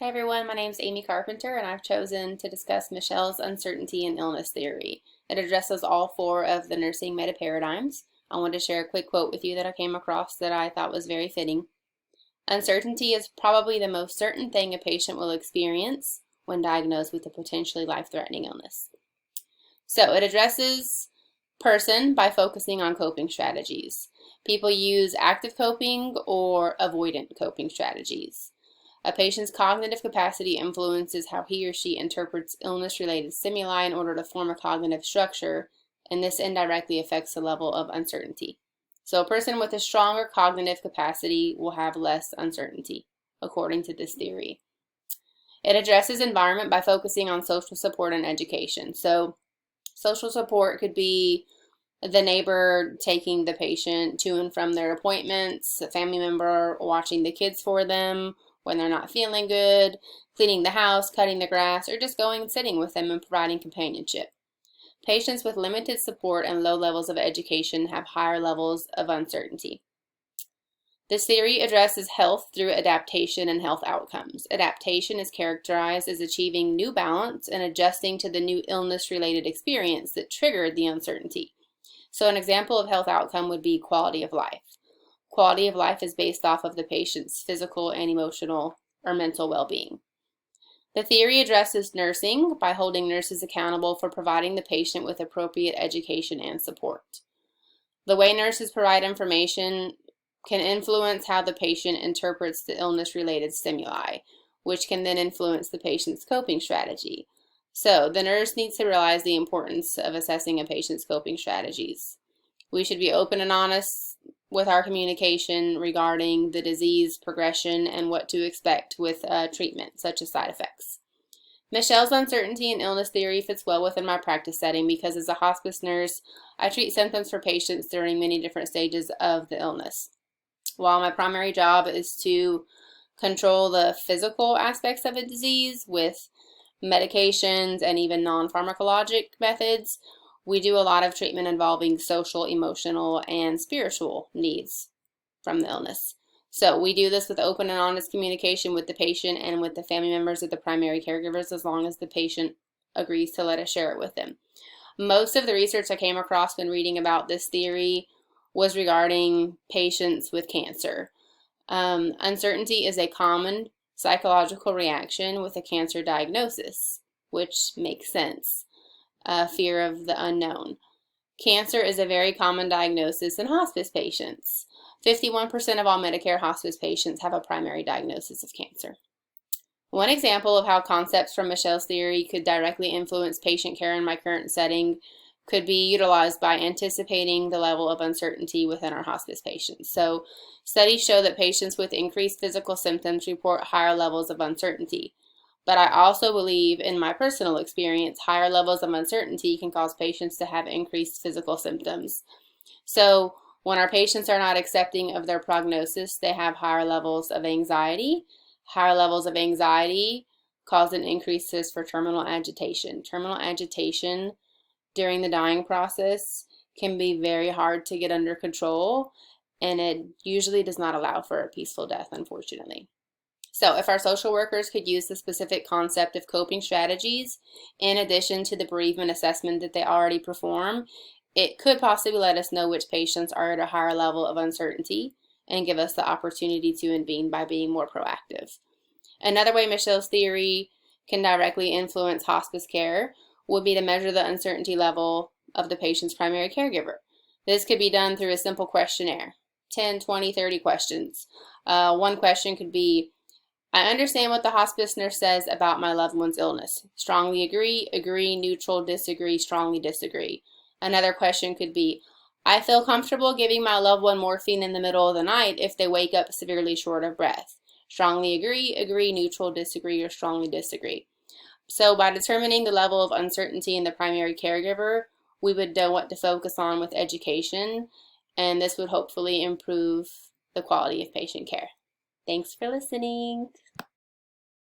Hey everyone, my name is Amy Carpenter and I've chosen to discuss Mishel's uncertainty and illness theory. It addresses all four of the nursing meta paradigms. I want to share a quick quote with you that I came across that I thought was very fitting. Uncertainty is probably the most certain thing a patient will experience when diagnosed with a potentially life-threatening illness. So it addresses person by focusing on coping strategies. People use active coping or avoidant coping strategies. A patient's cognitive capacity influences how he or she interprets illness-related stimuli in order to form a cognitive structure, and this indirectly affects the level of uncertainty. So a person with a stronger cognitive capacity will have less uncertainty, according to this theory. It addresses environment by focusing on social support and education. So social support could be the neighbor taking the patient to and from their appointments, a family member watching the kids for them when they're not feeling good, cleaning the house, cutting the grass, or just going and sitting with them and providing companionship. Patients with limited support and low levels of education have higher levels of uncertainty. This theory addresses health through adaptation and health outcomes. Adaptation is characterized as achieving new balance and adjusting to the new illness-related experience that triggered the uncertainty. So an example of health outcome would be quality of life. Quality of life is based off of the patient's physical and emotional or mental well-being. The theory addresses nursing by holding nurses accountable for providing the patient with appropriate education and support. The way nurses provide information can influence how the patient interprets the illness-related stimuli, which can then influence the patient's coping strategy. So the nurse needs to realize the importance of assessing a patient's coping strategies. We should be open and honest with our communication regarding the disease progression and what to expect with treatment, such as side effects. Mishel's uncertainty and illness theory fits well within my practice setting because as a hospice nurse, I treat symptoms for patients during many different stages of the illness. While my primary job is to control the physical aspects of a disease with medications and even non-pharmacologic methods, we do a lot of treatment involving social, emotional, and spiritual needs from the illness. So we do this with open and honest communication with the patient and with the family members of the primary caregivers as long as the patient agrees to let us share it with them. Most of the research I came across when reading about this theory was regarding patients with cancer. Uncertainty is a common psychological reaction with a cancer diagnosis, which makes sense. Fear of the unknown. Cancer is a very common diagnosis in hospice patients. 51% of all Medicare hospice patients have a primary diagnosis of cancer. One example of how concepts from Mishel's theory could directly influence patient care in my current setting could be utilized by anticipating the level of uncertainty within our hospice patients. So studies show that patients with increased physical symptoms report higher levels of uncertainty. But I also believe, in my personal experience, higher levels of uncertainty can cause patients to have increased physical symptoms. So when our patients are not accepting of their prognosis, they have higher levels of anxiety. Higher levels of anxiety cause an increased risk for terminal agitation. Terminal agitation during the dying process can be very hard to get under control, and it usually does not allow for a peaceful death, unfortunately. So if our social workers could use the specific concept of coping strategies in addition to the bereavement assessment that they already perform, it could possibly let us know which patients are at a higher level of uncertainty and give us the opportunity to intervene by being more proactive. Another way Mishel's theory can directly influence hospice care would be to measure the uncertainty level of the patient's primary caregiver. This could be done through a simple questionnaire, 10, 20, 30 questions. One question could be, I understand what the hospice nurse says about my loved one's illness. Strongly agree, agree, neutral, disagree, strongly disagree. Another question could be, I feel comfortable giving my loved one morphine in the middle of the night if they wake up severely short of breath. Strongly agree, agree, neutral, disagree, or strongly disagree. So by determining the level of uncertainty in the primary caregiver, we would know what to focus on with education, and this would hopefully improve the quality of patient care. Thanks for listening.